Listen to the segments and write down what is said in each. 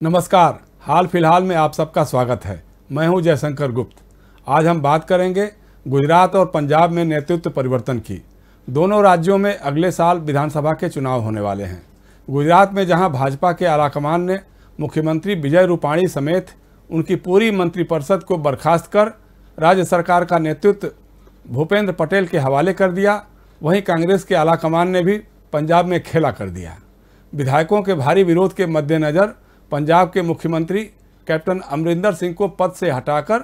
नमस्कार। हाल फिलहाल में आप सबका स्वागत है। मैं हूं जयशंकर गुप्त। आज हम बात करेंगे गुजरात और पंजाब में नेतृत्व परिवर्तन की। दोनों राज्यों में अगले साल विधानसभा के चुनाव होने वाले हैं। गुजरात में जहां भाजपा के आलाकमान ने मुख्यमंत्री विजय रूपाणी समेत उनकी पूरी मंत्रिपरिषद को बर्खास्त कर राज्य सरकार का नेतृत्व भूपेंद्र पटेल के हवाले कर दिया, वहीं कांग्रेस के आलाकमान ने भी पंजाब में खेला कर दिया। विधायकों के भारी विरोध के मद्देनज़र पंजाब के मुख्यमंत्री कैप्टन अमरिंदर सिंह को पद से हटाकर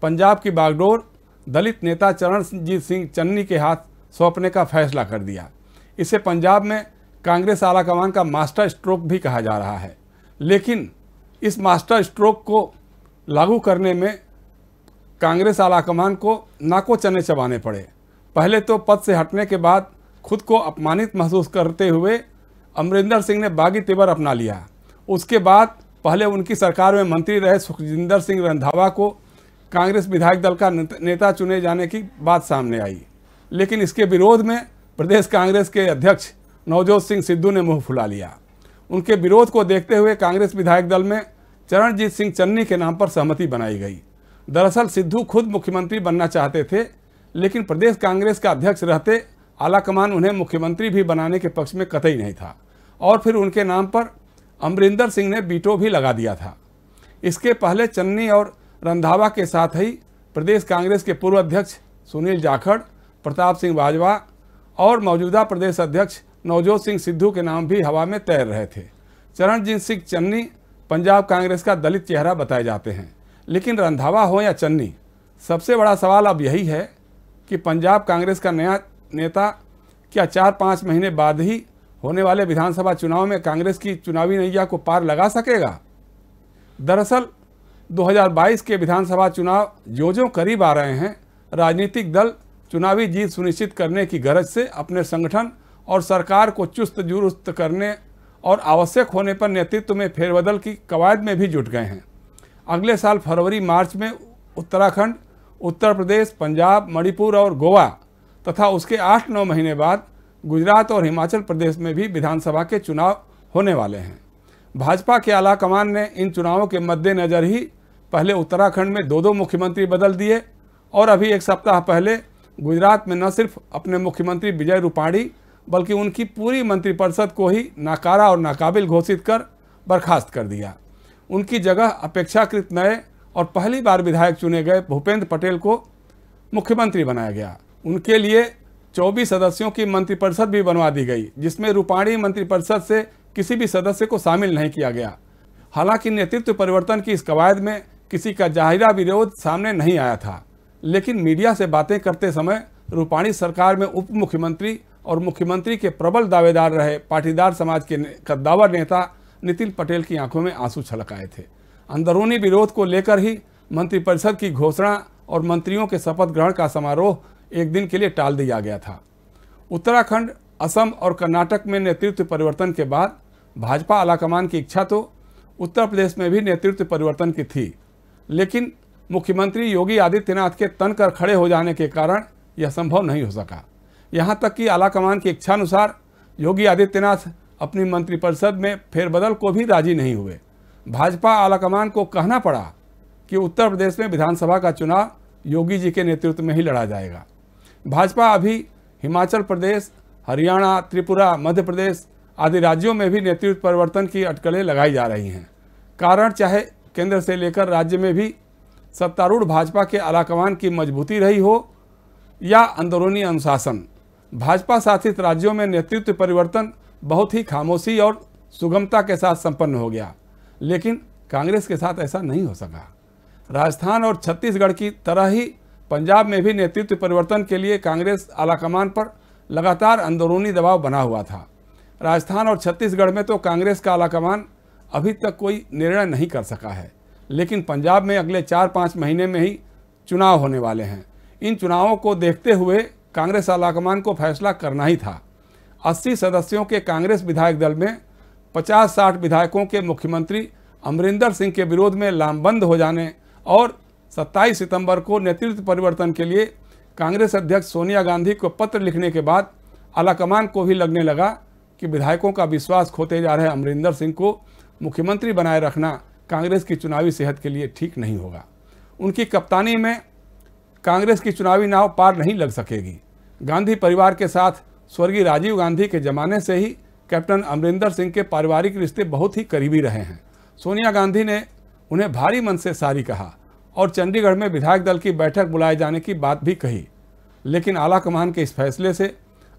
पंजाब की बागडोर दलित नेता चरणजीत सिंह चन्नी के हाथ सौंपने का फैसला कर दिया। इसे पंजाब में कांग्रेस आलाकमान का मास्टर स्ट्रोक भी कहा जा रहा है। लेकिन इस मास्टर स्ट्रोक को लागू करने में कांग्रेस आलाकमान को नाको चने चबाने पड़े। पहले तो पद से हटने के बाद खुद को अपमानित महसूस करते हुए अमरिंदर सिंह ने बागी तेवर अपना लिया। उसके बाद पहले उनकी सरकार में मंत्री रहे सुखजिंदर सिंह रंधावा को कांग्रेस विधायक दल का नेता चुने जाने की बात सामने आई, लेकिन इसके विरोध में प्रदेश कांग्रेस के अध्यक्ष नवजोत सिंह सिद्धू ने मुंह फुला लिया। उनके विरोध को देखते हुए कांग्रेस विधायक दल में चरणजीत सिंह चन्नी के नाम पर सहमति बनाई गई। दरअसल सिद्धू खुद मुख्यमंत्री बनना चाहते थे, लेकिन प्रदेश कांग्रेस का अध्यक्ष रहते आलाकमान उन्हें मुख्यमंत्री भी बनाने के पक्ष में कतई नहीं था और फिर उनके नाम पर अमरिंदर सिंह ने वीटो भी लगा दिया था। इसके पहले चन्नी और रंधावा के साथ ही प्रदेश कांग्रेस के पूर्व अध्यक्ष सुनील जाखड़, प्रताप सिंह बाजवा और मौजूदा प्रदेश अध्यक्ष नवजोत सिंह सिद्धू के नाम भी हवा में तैर रहे थे। चरणजीत सिंह चन्नी पंजाब कांग्रेस का दलित चेहरा बताए जाते हैं, लेकिन रंधावा हो या चन्नी, सबसे बड़ा सवाल अब यही है कि पंजाब कांग्रेस का नया नेता क्या 4-5 महीने बाद ही होने वाले विधानसभा चुनाव में कांग्रेस की चुनावी नैया को पार लगा सकेगा। दरअसल 2022 के विधानसभा चुनाव जो करीब आ रहे हैं, राजनीतिक दल चुनावी जीत सुनिश्चित करने की गरज से अपने संगठन और सरकार को चुस्त दुरुस्त करने और आवश्यक होने पर नेतृत्व में फेरबदल की कवायद में भी जुट गए हैं। अगले साल फरवरी-मार्च में उत्तराखंड, उत्तर प्रदेश, पंजाब, मणिपुर और गोवा तथा उसके 8-9 महीने बाद गुजरात और हिमाचल प्रदेश में भी विधानसभा के चुनाव होने वाले हैं। भाजपा के आलाकमान ने इन चुनावों के मद्देनज़र ही पहले उत्तराखंड में 2-2 मुख्यमंत्री बदल दिए और अभी एक सप्ताह पहले गुजरात में न सिर्फ अपने मुख्यमंत्री विजय रूपाणी बल्कि उनकी पूरी मंत्रिपरिषद को ही नाकारा और नाकाबिल घोषित कर बर्खास्त कर दिया। उनकी जगह अपेक्षाकृत नए और पहली बार विधायक चुने गए भूपेंद्र पटेल को मुख्यमंत्री बनाया गया। उनके लिए 24 सदस्यों की मंत्रिपरिषद भी बनवा दी गई, जिसमें रूपाणी मंत्रिपरिषद से किसी भी सदस्य को शामिल नहीं किया गया। हालांकि नेतृत्व परिवर्तन की इस कवायद में किसी का जाहिरा विरोध सामने नहीं आया था, लेकिन मीडिया से बातें करते समय रूपाणी सरकार में उप मुख्यमंत्री और मुख्यमंत्री के प्रबल दावेदार रहे पाटीदार समाज के कद्दावर नेता नितिन पटेल की आंखों में आंसू छलक आए थे। अंदरूनी विरोध को लेकर ही मंत्रिपरिषद की घोषणा और मंत्रियों के शपथ ग्रहण का समारोह एक दिन के लिए टाल दिया गया था। उत्तराखंड, असम और कर्नाटक में नेतृत्व परिवर्तन के बाद भाजपा आलाकमान की इच्छा तो उत्तर प्रदेश में भी नेतृत्व परिवर्तन की थी, लेकिन मुख्यमंत्री योगी आदित्यनाथ के तनकर खड़े हो जाने के कारण यह संभव नहीं हो सका। यहाँ तक कि आलाकमान की इच्छानुसार योगी आदित्यनाथ अपनी मंत्रिपरिषद में फेरबदल को भी राजी नहीं हुए। भाजपा आलाकमान को कहना पड़ा कि उत्तर प्रदेश में विधानसभा का चुनाव योगी जी के नेतृत्व में ही लड़ा जाएगा। भाजपा अभी हिमाचल प्रदेश, हरियाणा, त्रिपुरा, मध्य प्रदेश आदि राज्यों में भी नेतृत्व परिवर्तन की अटकलें लगाई जा रही हैं। कारण चाहे केंद्र से लेकर राज्य में भी सत्तारूढ़ भाजपा के आलाकमान की मजबूती रही हो या अंदरूनी अनुशासन, भाजपा शासित राज्यों में नेतृत्व परिवर्तन बहुत ही खामोशी और सुगमता के साथ संपन्न हो गया। लेकिन कांग्रेस के साथ ऐसा नहीं हो सका। राजस्थान और छत्तीसगढ़ की तरह ही पंजाब में भी नेतृत्व परिवर्तन के लिए कांग्रेस आलाकमान पर लगातार अंदरूनी दबाव बना हुआ था। राजस्थान और छत्तीसगढ़ में तो कांग्रेस का आलाकमान अभी तक कोई निर्णय नहीं कर सका है, लेकिन पंजाब में अगले 4-5 महीने में ही चुनाव होने वाले हैं। इन चुनावों को देखते हुए कांग्रेस आलाकमान को फैसला करना ही था। 80 सदस्यों के कांग्रेस विधायक दल में 50-60 विधायकों के मुख्यमंत्री अमरिंदर सिंह के विरोध में लामबंद हो जाने और 27 सितंबर को नेतृत्व परिवर्तन के लिए कांग्रेस अध्यक्ष सोनिया गांधी को पत्र लिखने के बाद आलाकमान को भी लगने लगा कि विधायकों का विश्वास खोते जा रहे अमरिंदर सिंह को मुख्यमंत्री बनाए रखना कांग्रेस की चुनावी सेहत के लिए ठीक नहीं होगा। उनकी कप्तानी में कांग्रेस की चुनावी नाव पार नहीं लग सकेगी। गांधी परिवार के साथ स्वर्गीय राजीव गांधी के ज़माने से ही कैप्टन अमरिंदर सिंह के पारिवारिक रिश्ते बहुत ही करीबी रहे हैं। सोनिया गांधी ने उन्हें भारी मन से सारी कहा और चंडीगढ़ में विधायक दल की बैठक बुलाए जाने की बात भी कही, लेकिन आलाकमान के इस फैसले से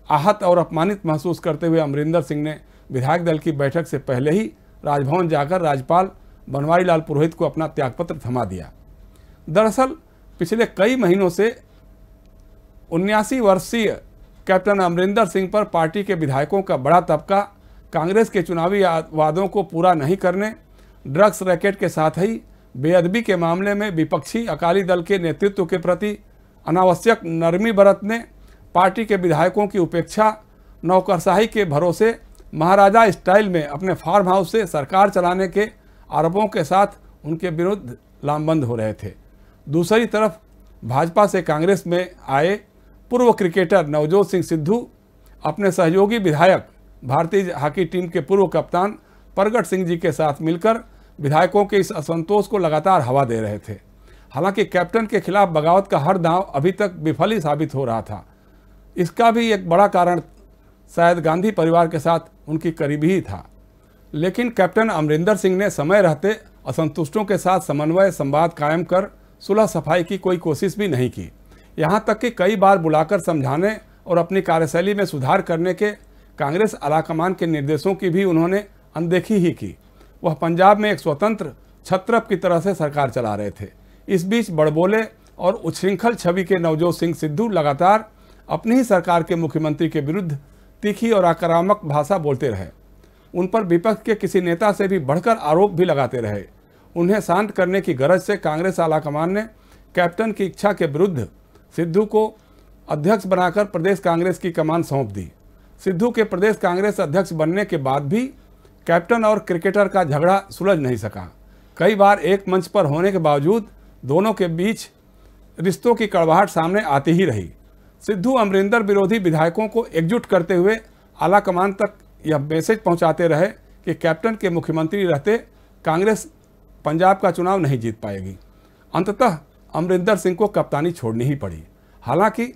आहत और अपमानित महसूस करते हुए अमरिंदर सिंह ने विधायक दल की बैठक से पहले ही राजभवन जाकर राज्यपाल बनवारी लाल पुरोहित को अपना त्यागपत्र थमा दिया। दरअसल पिछले कई महीनों से 79 वर्षीय कैप्टन अमरिंदर सिंह पर पार्टी के विधायकों का बड़ा तबका कांग्रेस के चुनावी वादों को पूरा नहीं करने, ड्रग्स रैकेट के साथ ही बेअदबी के मामले में विपक्षी अकाली दल के नेतृत्व के प्रति अनावश्यक नरमी बरतने, पार्टी के विधायकों की उपेक्षा, नौकरशाही के भरोसे महाराजा स्टाइल में अपने फार्म हाउस से सरकार चलाने के आरोपों के साथ उनके विरुद्ध लामबंद हो रहे थे। दूसरी तरफ भाजपा से कांग्रेस में आए पूर्व क्रिकेटर नवजोत सिंह सिद्धू अपने सहयोगी विधायक भारतीय हॉकी टीम के पूर्व कप्तान प्रगट सिंह जी के साथ मिलकर विधायकों के इस असंतोष को लगातार हवा दे रहे थे। हालांकि कैप्टन के खिलाफ बगावत का हर दांव अभी तक विफल ही साबित हो रहा था। इसका भी एक बड़ा कारण शायद गांधी परिवार के साथ उनकी करीबी ही था, लेकिन कैप्टन अमरिंदर सिंह ने समय रहते असंतुष्टों के साथ समन्वय संवाद कायम कर सुलह सफाई की कोई कोशिश भी नहीं की। यहाँ तक कि कई बार बुलाकर समझाने और अपनी कार्यशैली में सुधार करने के कांग्रेस आलाकमान के निर्देशों की भी उन्होंने अनदेखी ही की। वह पंजाब में एक स्वतंत्र छत्रप की तरह से सरकार चला रहे थे। इस बीच बड़बोले और उच्छृंखल छवि के नवजोत सिंह सिद्धू लगातार अपनी ही सरकार के मुख्यमंत्री के विरुद्ध तीखी और आक्रामक भाषा बोलते रहे। उन पर विपक्ष के किसी नेता से भी बढ़कर आरोप भी लगाते रहे। उन्हें शांत करने की गरज से कांग्रेस आलाकमान ने कैप्टन की इच्छा के विरुद्ध सिद्धू को अध्यक्ष बनाकर प्रदेश कांग्रेस की कमान सौंप दी। सिद्धू के प्रदेश कांग्रेस अध्यक्ष बनने के बाद भी कैप्टन और क्रिकेटर का झगड़ा सुलझ नहीं सका। कई बार एक मंच पर होने के बावजूद दोनों के बीच रिश्तों की कड़वाहट सामने आती ही रही। सिद्धू अमरिंदर विरोधी विधायकों को एकजुट करते हुए आलाकमान तक यह मैसेज पहुंचाते रहे कि कैप्टन के मुख्यमंत्री रहते कांग्रेस पंजाब का चुनाव नहीं जीत पाएगी। अंततः अमरिंदर सिंह को कप्तानी छोड़नी ही पड़ी। हालांकि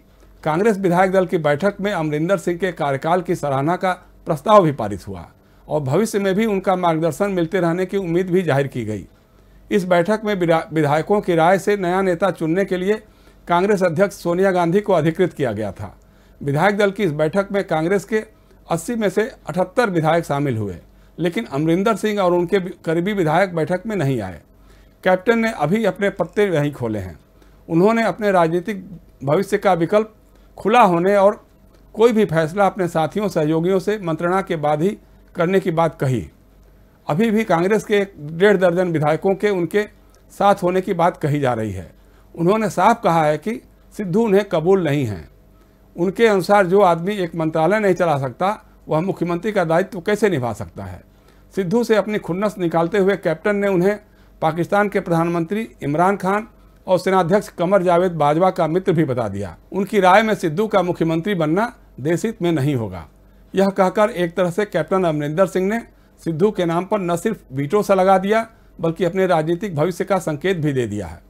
कांग्रेस विधायक दल की बैठक में अमरिंदर सिंह के कार्यकाल की सराहना का प्रस्ताव भी पारित हुआ और भविष्य में भी उनका मार्गदर्शन मिलते रहने की उम्मीद भी जाहिर की गई। इस बैठक में विधायकों की राय से नया नेता चुनने के लिए कांग्रेस अध्यक्ष सोनिया गांधी को अधिकृत किया गया था। विधायक दल की इस बैठक में कांग्रेस के 80 में से 78 विधायक शामिल हुए, लेकिन अमरिंदर सिंह और उनके करीबी विधायक बैठक में नहीं आए। कैप्टन ने अभी अपने पत्ते नहीं खोले हैं। उन्होंने अपने राजनीतिक भविष्य का विकल्प खुला होने और कोई भी फैसला अपने साथियों सहयोगियों से मंत्रणा के बाद ही करने की बात कही। अभी भी कांग्रेस के 1.5 दर्जन विधायकों के उनके साथ होने की बात कही जा रही है। उन्होंने साफ कहा है कि सिद्धू उन्हें कबूल नहीं हैं। उनके अनुसार जो आदमी एक मंत्रालय नहीं चला सकता वह मुख्यमंत्री का दायित्व कैसे निभा सकता है। सिद्धू से अपनी खुन्नस निकालते हुए कैप्टन ने उन्हें पाकिस्तान के प्रधानमंत्री इमरान खान और सेनाध्यक्ष कमर जावेद बाजवा का मित्र भी बता दिया। उनकी राय में सिद्धू का मुख्यमंत्री बनना देश हित में नहीं होगा। यह कहकर एक तरह से कैप्टन अमरिंदर सिंह ने सिद्धू के नाम पर न सिर्फ वीटो सा लगा दिया बल्कि अपने राजनीतिक भविष्य का संकेत भी दे दिया है।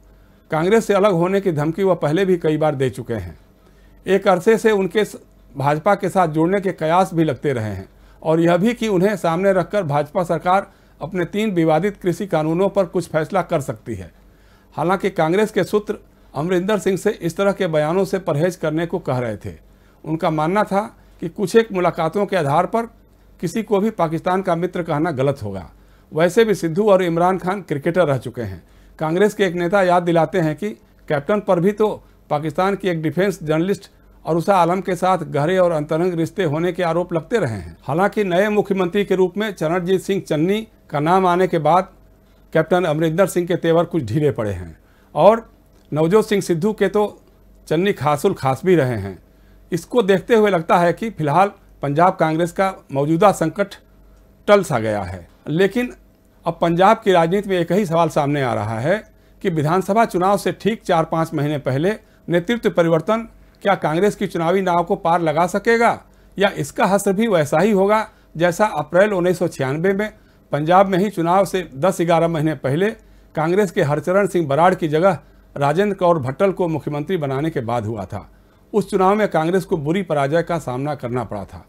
कांग्रेस से अलग होने की धमकी वह पहले भी कई बार दे चुके हैं। एक अरसे से उनके भाजपा के साथ जुड़ने के कयास भी लगते रहे हैं और यह भी कि उन्हें सामने रखकर भाजपा सरकार अपने 3 विवादित कृषि कानूनों पर कुछ फैसला कर सकती है। हालांकि कांग्रेस के सूत्र अमरिंदर सिंह से इस तरह के बयानों से परहेज करने को कह रहे थे। उनका मानना था कि कुछ एक मुलाकातों के आधार पर किसी को भी पाकिस्तान का मित्र कहना गलत होगा। वैसे भी सिद्धू और इमरान खान क्रिकेटर रह चुके हैं। कांग्रेस के एक नेता याद दिलाते हैं कि कैप्टन पर भी तो पाकिस्तान की एक डिफेंस जर्नलिस्ट अरुषा आलम के साथ गहरे और अंतरंग रिश्ते होने के आरोप लगते रहे हैं। हालांकि नए मुख्यमंत्री के रूप में चरणजीत सिंह चन्नी का नाम आने के बाद कैप्टन अमरिंदर सिंह के तेवर कुछ ढीले पड़े हैं और नवजोत सिंह सिद्धू के तो चन्नी खासुल खास भी रहे हैं। इसको देखते हुए लगता है कि फिलहाल पंजाब कांग्रेस का मौजूदा संकट टल सा गया है। लेकिन अब पंजाब की राजनीति में एक ही सवाल सामने आ रहा है कि विधानसभा चुनाव से ठीक 4-5 महीने पहले नेतृत्व परिवर्तन क्या कांग्रेस की चुनावी नाव को पार लगा सकेगा या इसका हश्र भी वैसा ही होगा जैसा अप्रैल 1996 में पंजाब में ही चुनाव से 10-11 महीने पहले कांग्रेस के हरचरण सिंह बराड़ की जगह राजेंद्र कौर भट्टल को मुख्यमंत्री बनाने के बाद हुआ था। उस चुनाव में कांग्रेस को बुरी पराजय का सामना करना पड़ा था।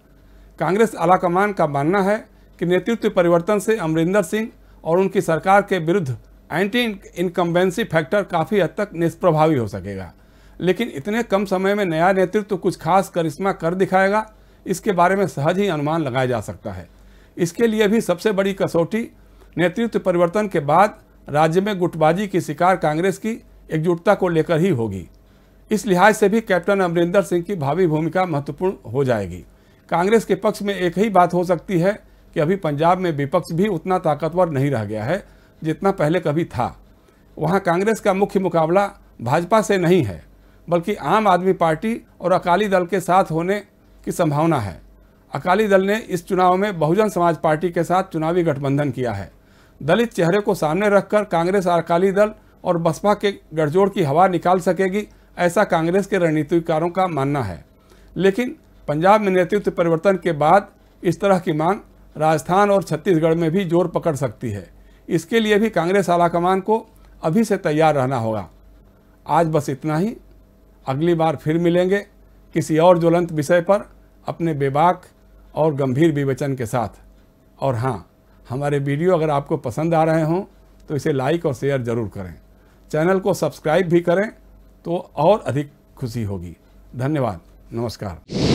कांग्रेस आलाकमान का मानना है कि नेतृत्व परिवर्तन से अमरिंदर सिंह और उनकी सरकार के विरुद्ध एंटी इनकम्बेंसी फैक्टर काफ़ी हद तक निष्प्रभावी हो सकेगा, लेकिन इतने कम समय में नया नेतृत्व कुछ खास करिश्मा कर दिखाएगा, इसके बारे में सहज ही अनुमान लगाया जा सकता है। इसके लिए भी सबसे बड़ी कसौटी नेतृत्व परिवर्तन के बाद राज्य में गुटबाजी की शिकार कांग्रेस की एकजुटता को लेकर ही होगी। इस लिहाज से भी कैप्टन अमरिंदर सिंह की भावी भूमिका महत्वपूर्ण हो जाएगी। कांग्रेस के पक्ष में एक ही बात हो सकती है कि अभी पंजाब में विपक्ष भी उतना ताकतवर नहीं रह गया है जितना पहले कभी था। वहाँ कांग्रेस का मुख्य मुकाबला भाजपा से नहीं है, बल्कि आम आदमी पार्टी और अकाली दल के साथ होने की संभावना है। अकाली दल ने इस चुनाव में बहुजन समाज पार्टी के साथ चुनावी गठबंधन किया है। दलित चेहरे को सामने रखकर कांग्रेस अकाली दल और बसपा के गठजोड़ की हवा निकाल सकेगी, ऐसा कांग्रेस के रणनीतिकारों का मानना है। लेकिन पंजाब में नेतृत्व परिवर्तन के बाद इस तरह की मांग राजस्थान और छत्तीसगढ़ में भी जोर पकड़ सकती है। इसके लिए भी कांग्रेस आलाकमान को अभी से तैयार रहना होगा। आज बस इतना ही। अगली बार फिर मिलेंगे किसी और ज्वलंत विषय पर अपने बेबाक और गंभीर विवेचन के साथ। और हाँ, हमारे वीडियो अगर आपको पसंद आ रहे हों तो इसे लाइक और शेयर ज़रूर करें। चैनल को सब्सक्राइब भी करें तो और अधिक खुशी होगी। धन्यवाद। नमस्कार।